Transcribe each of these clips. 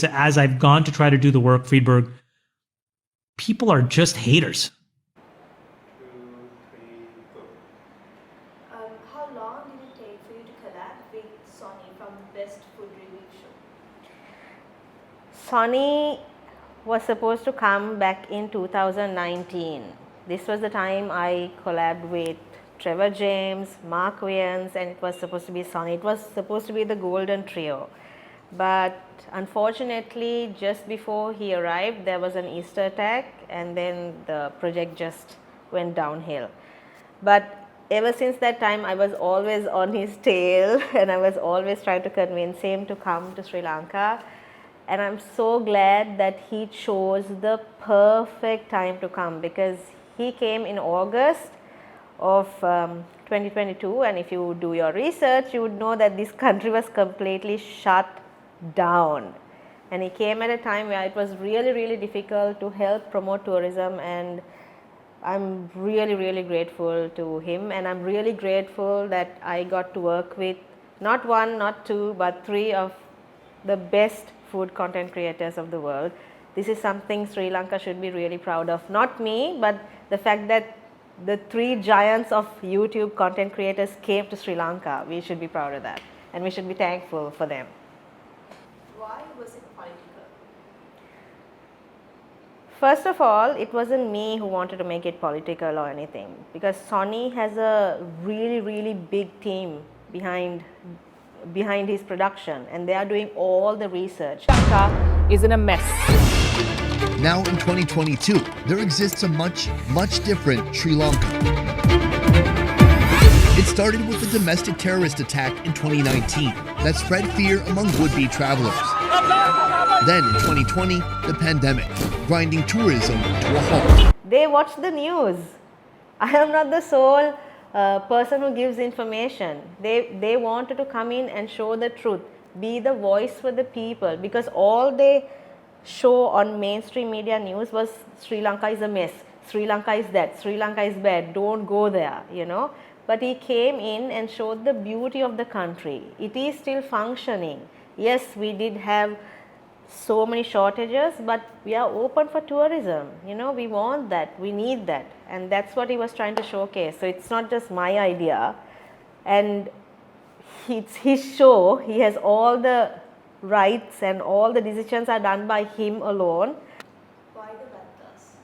as I've gone to try to do the work, Friedberg, people are just haters. How long did it take for you to collab with Sonny from the Best Food Review Show? Sonny was supposed to come back in 2019. This was the time I collabed with Trevor James, Mark Wayans, and it was supposed to be Sonny. It was supposed to be the golden trio. But unfortunately, just before he arrived, there was an Easter attack, and then the project just went downhill. But ever since that time, I was always on his tail, and I was always trying to convince him to come to Sri Lanka. And I'm so glad that he chose the perfect time to come, because he came in August of 2022, and if you do your research, you would know that this country was completely shut down. And he came at a time where it was really difficult to help promote tourism, and I'm really grateful to him, and I'm really grateful that I got to work with not one, not two, but three of the best food content creators of the world. This is something Sri Lanka should be really proud of. Not me, but the fact that the three giants of YouTube content creators came to Sri Lanka. We should be proud of that, and we should be thankful for them. Why was it political? First of all, it wasn't me who wanted to make it political or anything, because Sonny has a really big team behind his production, and they are doing all the research. Lanka is in a mess. Now in 2022, there exists a much different Sri Lanka. It started with a domestic terrorist attack in 2019 that spread fear among would-be travelers. Then in 2020, the pandemic, grinding tourism to a halt. They watch the news. I am not the sole person who gives information. They wanted to come in and show the truth, be the voice for the people, because all they show on mainstream media news was Sri Lanka is a mess, Sri Lanka is that, Sri Lanka is bad, don't go there, you know. But he came in and showed the beauty of the country. It is still functioning. Yes, we did have so many shortages, but we are open for tourism. You know, we want that, we need that, and that's what he was trying to showcase. So it's not just my idea, and it's his show. He has all the rights, and all the decisions are done by him alone. Why the Vedas?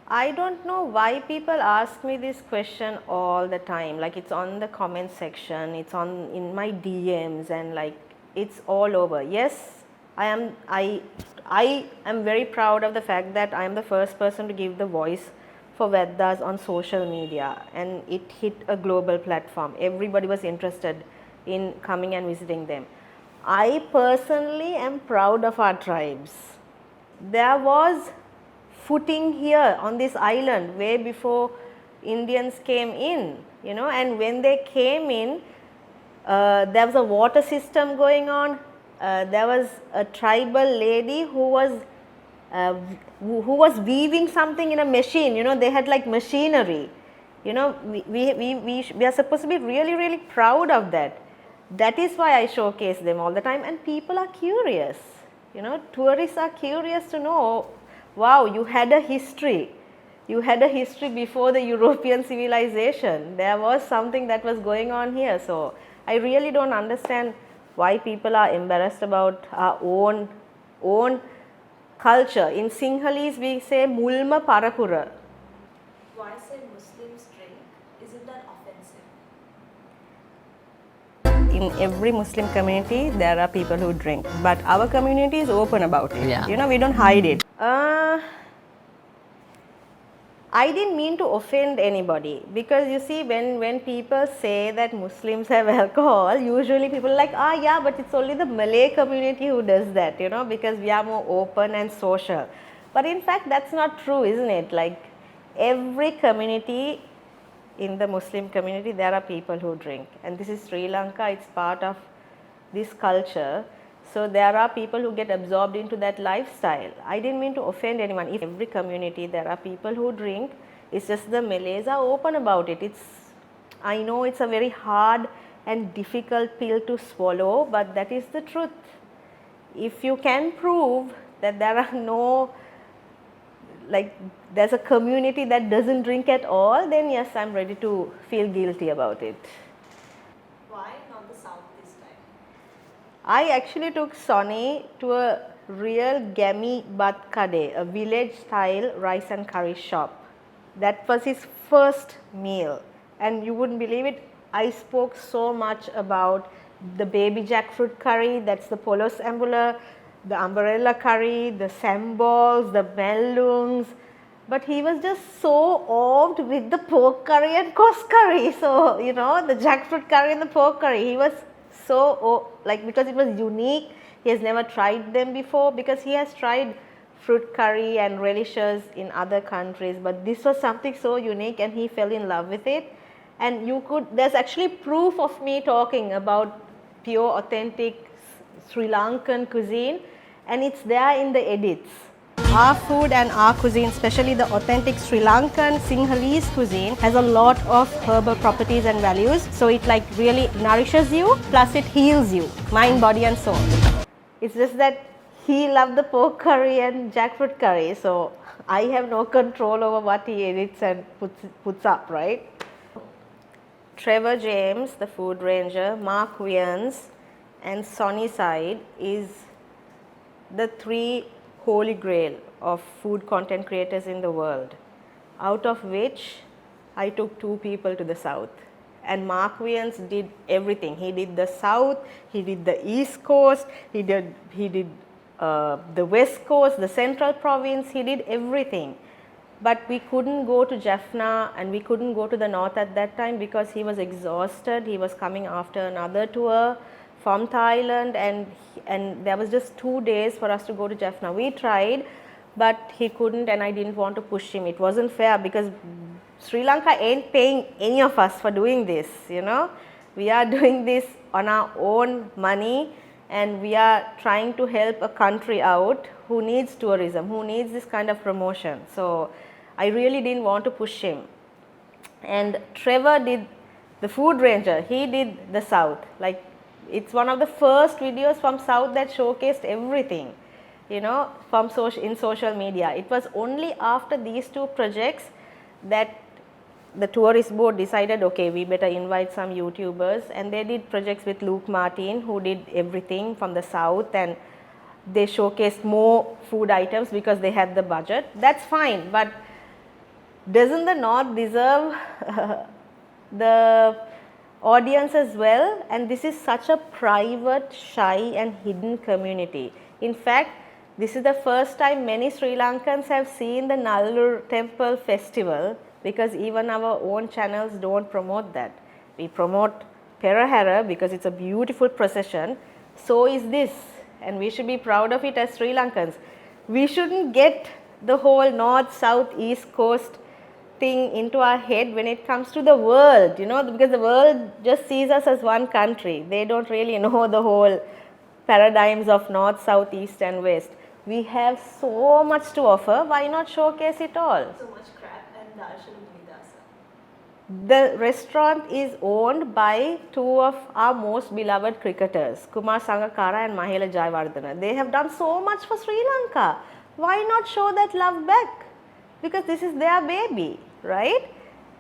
I don't know why people ask me this question all the time. Like, it's on the comment section, it's on in my DMs, and like it's all over. Yes, I am very proud of the fact that I am the first person to give the voice for Vedas on social media, and it hit a global platform. Everybody was interested in coming and visiting them. I personally am proud of our tribes. There was footing here on this island way before Indians came in, you know, and when they came in, there was a water system going on. There was a tribal lady who was weaving something in a machine. You know, they had like machinery. You know, we are supposed to be really proud of that. That is why I showcase them all the time, and people are curious. You know, tourists are curious to know, wow, you had a history. You had a history before the European civilization. There was something that was going on here. So I really don't understand why people are embarrassed about our own culture. In Sinhalese, we say mulma parapura. Why say Muslims drink? Isn't that offensive? In every Muslim community, there are people who drink, but our community is open about it. Yeah. You know, we don't hide it. I didn't mean to offend anybody, because you see, when people say that Muslims have alcohol, usually people are like, yeah, but it's only the Malay community who does that, you know, because we are more open and social. But in fact, that's not true, isn't it? Like, every community in the Muslim community, there are people who drink, and this is Sri Lanka. It's part of this culture. So there are people who get absorbed into that lifestyle. I didn't mean to offend anyone. In every community, there are people who drink. It's just the Malays are open about it. I know it's a very hard and difficult pill to swallow, but that is the truth. if you can prove that there are no, like there's a community that doesn't drink at all, then yes, I'm ready to feel guilty about it. Why not the south this time? I actually took Sonny to a real Gami Bat Kade, a village style rice and curry shop. That was his first meal, and you wouldn't believe it, I spoke so much about the baby jackfruit curry, that's the polos ambula, the umbrella curry, the samballs, the melungs, but he was just so awed with the pork curry and course curry. So, you know, the jackfruit curry and the pork curry, he was so, like, because it was unique, he has never tried them before, because he has tried fruit curry and relishes in other countries, but this was something so unique and he fell in love with it. And you could, there's actually proof of me talking about pure authentic Sri Lankan cuisine, and it's there in the edits. Our food and our cuisine, especially the authentic Sri Lankan Sinhalese cuisine, has a lot of herbal properties and values. So it like really nourishes you, plus it heals you, mind, body and soul. It's just that he loved the pork curry and jackfruit curry, so I have no control over what he edits and puts up, right? Trevor James, the food ranger, Mark Wyans and Sonny Side is the three holy grail of food content creators in the world, out of which I took two people to the south. And Mark Wyans did everything. He did the south, he did the east coast, he did the west coast, the central province, he did everything. But we couldn't go to Jaffna and we couldn't go to the north at that time because he was exhausted. He was coming after another tour from Thailand, and there was just 2 days for us to go to Jaffna. We tried, but he couldn't, and I didn't want to push him. It wasn't fair because Sri Lanka ain't paying any of us for doing this, you know. We are doing this on our own money, and we are trying to help a country out who needs tourism, who needs this kind of promotion. So I really didn't want to push him. And Trevor did the food ranger, he did the south. Like, it's one of the first videos from south that showcased everything, you know, from in social media. It was only after these two projects that the tourist board decided, okay, we better invite some YouTubers, and they did projects with Luke Martin, who did everything from the south, and they showcased more food items because they had the budget. That's fine, but doesn't the north deserve the audience as well? And this is such a private, shy and hidden community. In fact, this is the first time many Sri Lankans have seen the Nallur temple festival, because even our own channels don't promote that. We promote Perahera because it's a beautiful procession. So is this, and we should be proud of it as Sri Lankans. We shouldn't get the whole north, south, east coast thing into our head when it comes to the world, you know, because the world just sees us as one country. They don't really know the whole paradigms of north, south, east and west. We have so much to offer, why not showcase it all? So much crap and darshan Vidasa. The restaurant is owned by two of our most beloved cricketers, Kumar Sangakkara and Mahela Jayawardena. They have done so much for Sri Lanka. Why not show that love back? Because this is their baby, right?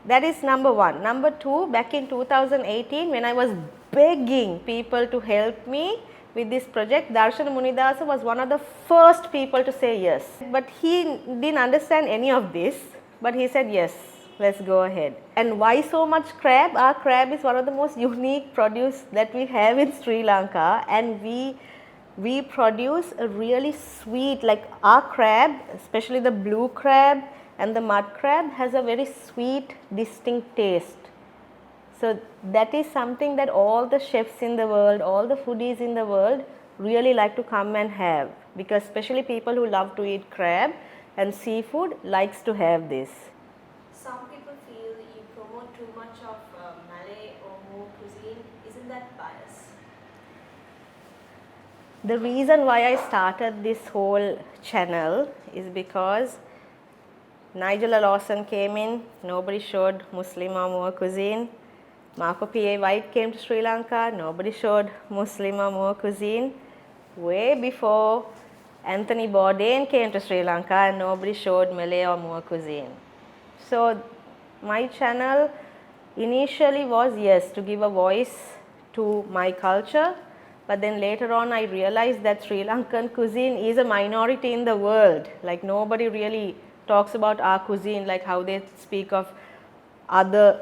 That is number one. Number two, back in 2018, when I was begging people to help me with this project, Darshan Munidasa was one of the first people to say yes. But he didn't understand any of this, but he said yes, let's go ahead. And why so much crab? Our crab is one of the most unique produce that we have in Sri Lanka, and we produce a really sweet, like our crab, especially the blue crab and the mud crab, has a very sweet, distinct taste. So that is something that all the chefs in the world, all the foodies in the world really like to come and have, because especially people who love to eat crab and seafood likes to have this. Some people feel you promote too much of Malay or more cuisine. Isn't that bias? The reason why I started this whole channel is because Nigella Lawson came in, nobody showed Muslim or more cuisine. Marco P.A. White came to Sri Lanka, nobody showed Muslim or more cuisine. way before Anthony Bourdain came to Sri Lanka, and nobody showed Malay or Moor cuisine. So my channel initially was, yes, to give a voice to my culture, but then later on I realized that Sri Lankan cuisine is a minority in the world. Like nobody really talks about our cuisine like how they speak of other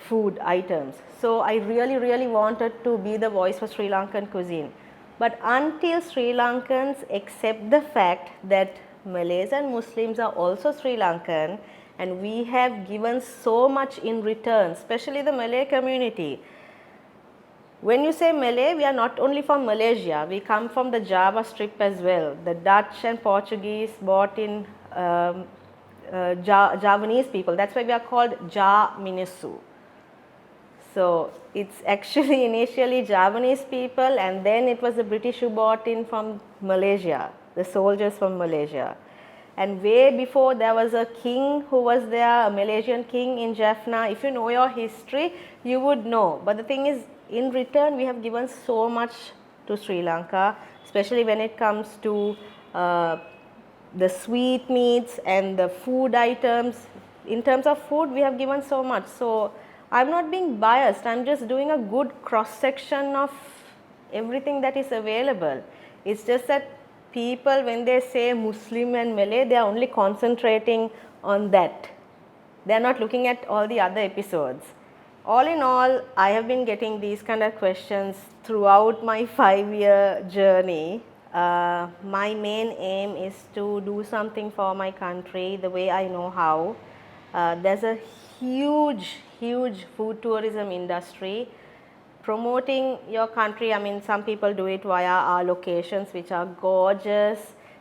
food items. So I really wanted to be the voice for Sri Lankan cuisine. But until Sri Lankans accept the fact that Malays and Muslims are also Sri Lankan, and we have given so much in return, especially the Malay community. When you say Malay, we are not only from Malaysia, we come from the Java Strip as well. The Dutch and Portuguese brought in Javanese people. That's why we are called Ja-Minisu. So it's actually initially Javanese people, and then it was the British who brought in from Malaysia, the soldiers from Malaysia. And way before, there was a king who was there, a Malaysian king in Jaffna. If you know your history, you would know. But the thing is, in return, we have given so much to Sri Lanka, especially when it comes to the sweet meats and the food items. In terms of food, we have given so much. So I'm not being biased, I'm just doing a good cross section of everything that is available. It's just that people, when they say Muslim and Malay, they are only concentrating on that. They are not looking at all the other episodes. All in all, I have been getting these kind of questions throughout my 5-year journey. My main aim is to do something for my country the way I know how. There's a huge food tourism industry. Promoting your country, I mean, some people do it via our locations, which are gorgeous.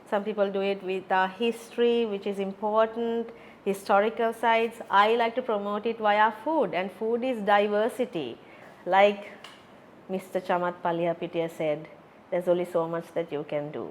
Some people do it with our history, which is important, historical sites. I like to promote it via food, and food is diversity. Like Mr. Chamat Palihapitiya said, there's only so much that you can do.